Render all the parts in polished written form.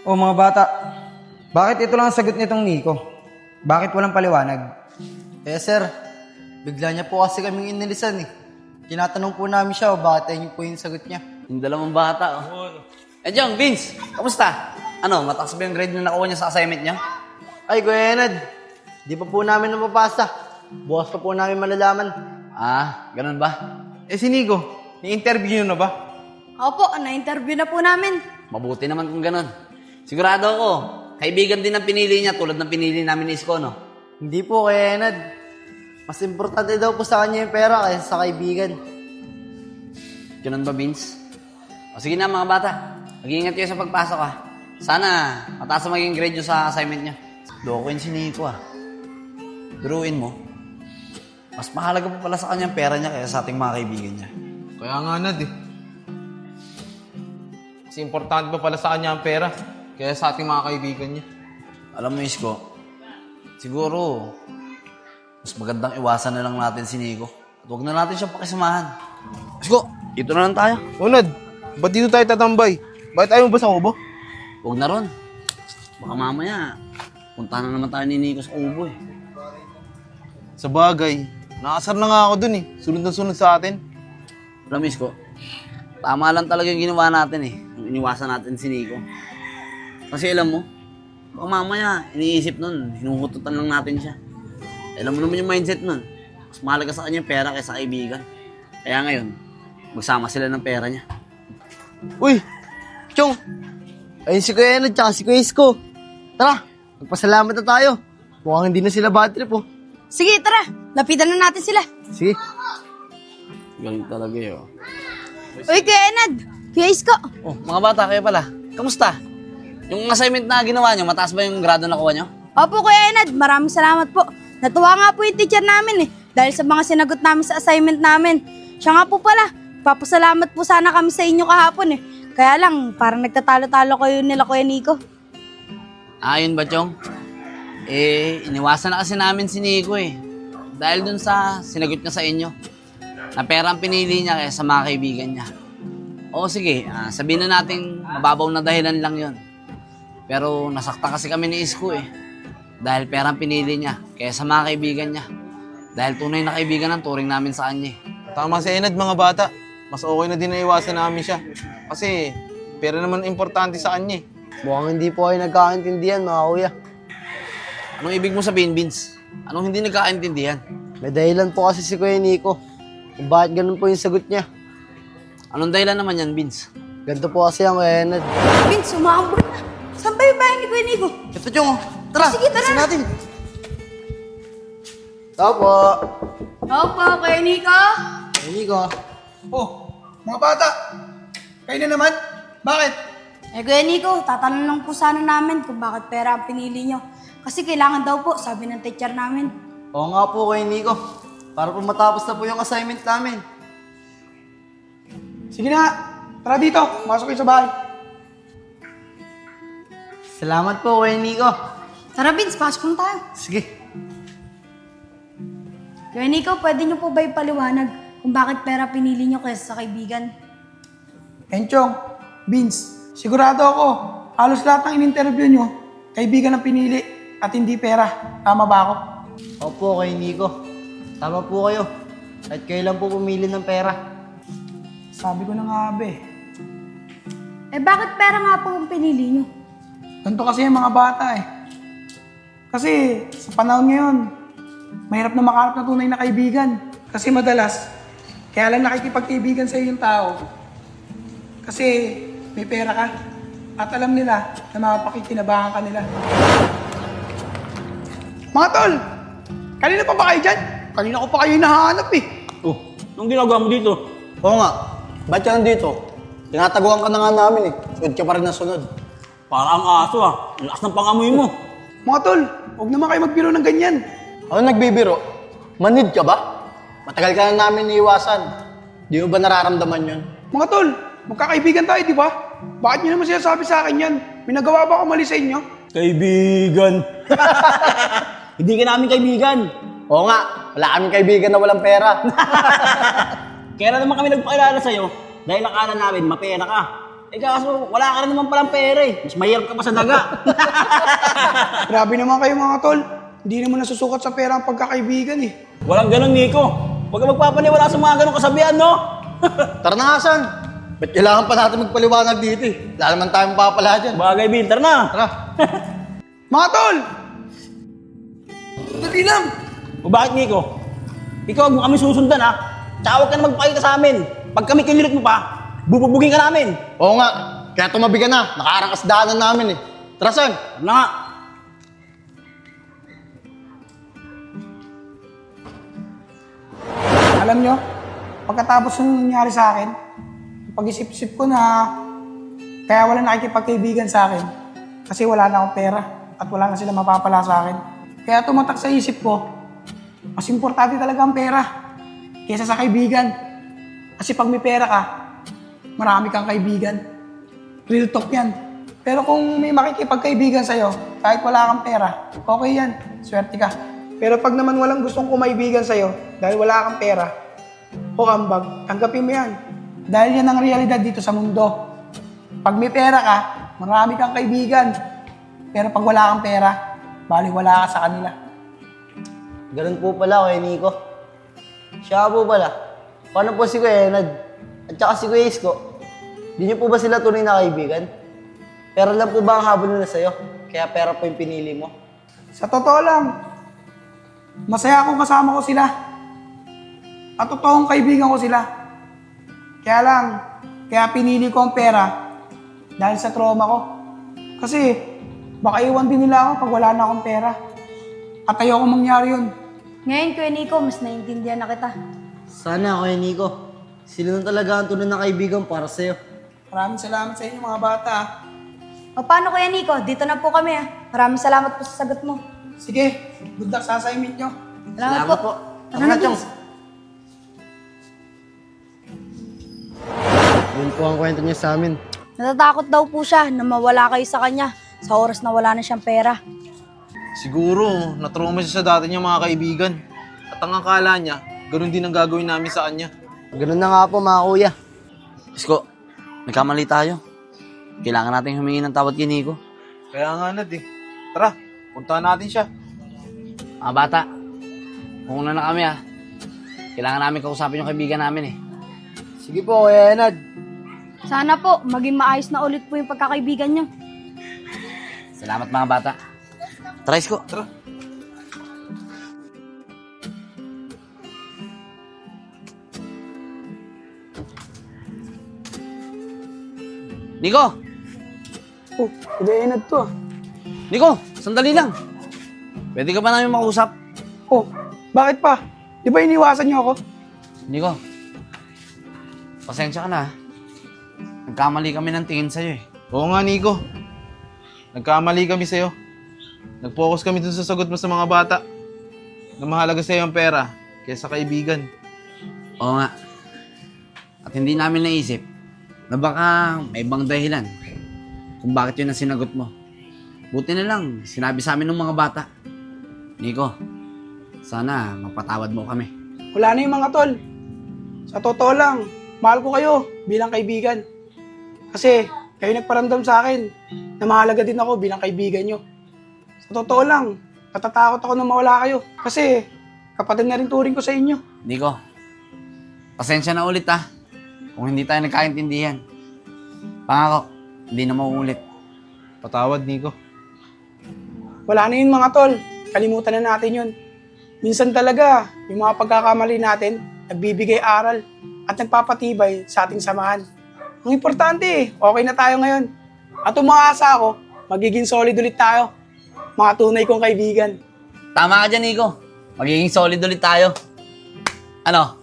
O mga bata, bakit ito lang ang sagot nitong Nico? Bakit walang paliwanag? Eh sir, bigla niya po kasi kaming inilisan eh. Tinatanong po namin siya bakit ayun po yung sagot niya. Yung dalawang bata, oh. Eh, Jong, Vince, kamusta? Ano, mataas ba yung grade na nakuha niya sa assignment niya? Ay, Kuya Enad, di pa po namin napapasa. Bukas pa po namin malalaman. Ah, ganun ba? Eh si Nico, ni-interview nyo na ba? Opo, na-interview na po namin. Mabuti naman kung ganun. Sigurado ako, kaibigan din ang pinili niya tulad ng pinili namin ni Isko, no? Hindi po, Kuya Enad. Mas importante daw po sa kanya yung pera kaysa sa kaibigan. Ganun ba, Vince? O sige na, mga bata. Mag-iingat kayo sa pagpasok, ha? Sana, mataas ang maging grade nyo sa assignment niya. Loko yun si Nico, ah. Biruin mo. Mas mahalaga pa pala sa kanya ang pera niya kaya sa ating mga kaibigan niya. Kaya nga Nad eh. Kasi importante pa pala sa kanya ang pera. Kaya sa ating mga kaibigan niya. Alam mo, Isko, siguro, mas magandang iwasan na lang natin si Nico. At huwag na natin siyang pakisamahan. Isko, dito na lang tayo. Nad, ba't dito tayo tatambay? Bakit ayaw mo ba sa kubo? Huwag na ron. Baka mamaya, punta na naman tayo ni Nico sa kubo eh. Sa bagay, nakasar na nga ako dun eh. Sunod na sunod sa atin. Alam mo, Isko, tama lang talaga yung ginawa natin eh. Yung iniwasan natin si Nico. Kasi alam mo, baka mamaya, iniisip nun, hinuhututan lang natin siya. Alam mo naman yung mindset nun. Mas mahalaga sa kanya yung pera kaysa kaibigan. Kaya ngayon, magsama sila ng pera niya. Uy, Chong! Ayun si Kuya Enad tsaka si Kuya Isko. Tara, magpasalamat na tayo. Mukhang hindi na sila bad trip oh. Sige, tara. Lapitan na natin sila. Sige. Galing talaga eh, oh. Uy, Kuya Enad. Kuya Isko. Oh, mga bata, kayo pala. Kamusta? Yung assignment na ginawa nyo, mataas ba yung grado na kuha nyo? Opo, Kuya Enad. Maraming salamat po. Natuwa nga po yung teacher namin eh. Dahil sa mga sinagot namin sa assignment namin. Siya nga po pala. Papasalamat po sana kami sa inyo kahapon eh. Kaya lang, parang nagtatalo-talo kayo nila Kuya Nico. Ayun ba, Chong? Eh, iniwasan na kasi namin si Nico eh. Dahil dun sa sinagot niya sa inyo. Na pera ang pinili niya kaya sa mga kaibigan niya. O sige, sabihin na natin mababaw na dahilan lang yon. Pero nasakta kasi kami ni Isko eh. Dahil pera ang pinili niya kaya sa mga kaibigan niya. Dahil tunay na kaibigan ang turing namin sa kanya eh. Tama si Enad mga bata. Mas okay na din na iwasan namin siya. Kasi pera naman importante sa kanya eh. Mukhang hindi po kayo nagkakaintindihan mga kuya. Anong ibig mo sabihin, Vince? Anong hindi nagkakaintindihan? May dahilan po kasi si Kuya Nico. Kung bakit ganun po yung sagot niya. Anong dahilan naman yan, Vince? Ganito po kasi ang Kuya Enad. Vince, umakambot na. Saan ba yung bahay ni Kuya Nico? Ito Chong, tara! Sige, tara Kasi na. natin. Tao po. Opo, Kuya Nico. Kuya Nico. Oh, mga bata, kayo na naman? Bakit? Eh, Kuya Nico, tatanong lang po sana namin kung bakit pera ang pinili nyo. Kasi kailangan daw po, sabi ng teacher namin. Oo nga po Kuya Nico. Para po matapos na po yung assignment namin. Sige na, tara dito, masok kayo sa bahay. Salamat po Kuya Nico. Tara, Vince, pasok na tayo. Sige. Kuya Nico, pwede nyo po ba ipaliwanag kung bakit pera pinili nyo kaysa sa kaibigan? Enchong, Vince, sigurado ako, halos lahat ng in-interview nyo, kaibigan ang pinili at hindi pera. Tama ba ako? Opo Kuya Nico. Tama po kayo. At kayo lang po pumili ng pera. Sabi ko na nga be. Eh, bakit pera nga po ang pinili nyo? Ganito kasi yung mga bata eh. Kasi sa panahon ngayon, mahirap na makahanap ng tunay na kaibigan. Kasi madalas, kaya lang nakikipagkaibigan sa yung tao. Kasi may pera ka. At alam nila na mapakikinabangan ka nila. Mga tol, kanina pa ba kayo dyan? Kanina ko pa kayo hinahanap eh. Oh, anong ginagawa mo dito? Oo nga. Ba't ka nandito? Tinataguan ka na nga namin eh. Sunod ka pa rin na sunod. Para ang aso ah. Ang lakas ng pangamoy mo. Mga tol, huwag naman kayo magbiro ng ganyan. Ano nagbibiro? Manid ka ba? Matagal ka na namin iiwasan. Di mo ba nararamdaman yun? Mga tol, magkakaibigan tayo, di ba? Bakit nyo naman sinasabi sa akin yan? May nagawa ba ako mali sa inyo? Kaibigan. Hindi ka namin kaibigan. Oo nga, wala kaming kaibigan na walang pera. Kaya naman kami nagpakilala sa'yo dahil akala namin mapera ka. Eh kaso, wala ka rin naman palang pera eh. Mas mahirap ka pa sa daga. Grabe naman kayo mga tol. Hindi naman nasusukat sa pera ang pagkakaibigan eh. Walang ganun, Nico. Huwag ka magpapaniwala sa mga ganun kasabihan, no? Tara na nga, San. Ba't kailangan pa natin magpaliwanag dito eh? Wala naman tayong mapapala dyan. Bagay, Bin. Tara na. Tara. Mga tol! Dali lang! O bakit, Nico? Ikaw, huwag mo kami susundan, ha? Tsaka huwag ka na magpakita sa amin. Pag kami kinilit mo pa, bububugin ka namin. Oo nga. Kaya tumabi ka na. Nakaarang kasdaanan namin eh. Tara, San. Tara na nga. Alam nyo, pagkatapos ng nangyari sa akin, pag-isip-isip ko na kaya wala nakikipagkaibigan sa akin kasi wala na akong pera at wala na sila mapapala sa akin. Kaya tumatak sa isip ko, mas importante talaga ang pera kaysa sa kaibigan. Kasi pag may pera ka, marami kang kaibigan. Real talk yan. Pero kung may makikipagkaibigan sa'yo, kahit wala kang pera, okay yan. Swerte ka. Pero pag naman walang gustong kumaibigan sa'yo dahil wala kang pera o ambag, tanggapin mo yan. Dahil yan ang realidad dito sa mundo. Pag may pera ka, marami kang kaibigan. Pero pag wala kang pera, baliwala ka sa kanila. Ganun po pala, Kuya Nico. Siya po pala. Paano po si Kuya Enad? At saka si Kuya Isko? Di niyo po ba sila tunay na kaibigan? Pera lang po ba ang habol nila sa'yo? Kaya pera po yung pinili mo? Sa totoo lang, masaya akong kasama ko sila. At totoong kaibigan ko sila. Kaya pinili ko ang pera dahil sa trauma ko. Kasi baka iwan din nila ako pag wala na akong pera. At ayoko mangyari yun. Ngayon, Kuya Nico, mas naiintindihan na kita. Sana, Kuya Nico. Sila na talaga ang tunay na kaibigan para sa'yo. Maraming salamat sa inyo mga bata. ah. O paano, Kuya Nico? Dito na po kami. Maraming salamat po sa sagot mo. Sige, good luck sa assignment nyo. Salamat po. Tara na, Chong. Yun po ang kwento niya sa amin. Natatakot daw po siya na mawala kayo sa kanya sa oras na wala na siyang pera. Siguro, natrauma siya sa dati niya mga kaibigan. At ang akala niya, ganun din ang gagawin namin sa kanya. Ganun na nga po, mga kuya. Isko, nagkamali tayo. Kailangan natin humingi ng tawad kay Nico. Kaya nga, Nad eh. Tara, puntahan natin siya. Mga bata, kung na kami ha. Kailangan namin kausapin yung kaibigan namin eh. Sige po, Kuya Enad. Sana po, maging maayos na ulit po yung pagkakaibigan niyo. Salamat mga bata. Tara, Isko. Tara. Nico! Oh, Enad to ah. Nico, sandali lang. Pwede ka ba namin makausap? Oh, bakit pa? Di ba iniwasan niyo ako? Nico, pasensya ka na ha. Nagkamali kami ng tingin sa'yo eh. Oo nga, Nico. Nagkamali kami sa'yo. Nag-focus kami dun sa sagot mo sa mga bata. Na mahalaga sa'yo ang pera kaysa kaibigan. Oo nga. At hindi namin naisip na baka may ibang dahilan kung bakit yun ang sinagot mo. Buti na lang, sinabi sa amin ng mga bata. Nico, sana mapatawad mo kami. Wala na yung mga tol. Sa totoo lang, mahal ko kayo bilang kaibigan. Kasi kayo nagparamdam sa akin na mahalaga din ako bilang kaibigan nyo. Sa totoo lang, natatakot ako na mawala kayo. Kasi kapatid na rin turing ko sa inyo. Nico, pasensya na ulit ha. Kung hindi tayo nagkaintindihan. Pangako, hindi na mauulit. Patawad, Nico. Wala na yun mga tol. Kalimutan na natin yun. Minsan talaga, yung mga pagkakamali natin, nagbibigay aral at nagpapatibay sa ating samahan. Ang importante, okay na tayo ngayon. At umaasa ako, magiging solid ulit tayo. Mga tunay kong kaibigan. Tama ka dyan, Nico. Magiging solid ulit tayo. Ano?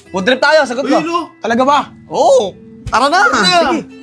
Food trip tayo, sagot ko. Talaga ba? Oo, tara na. Sige.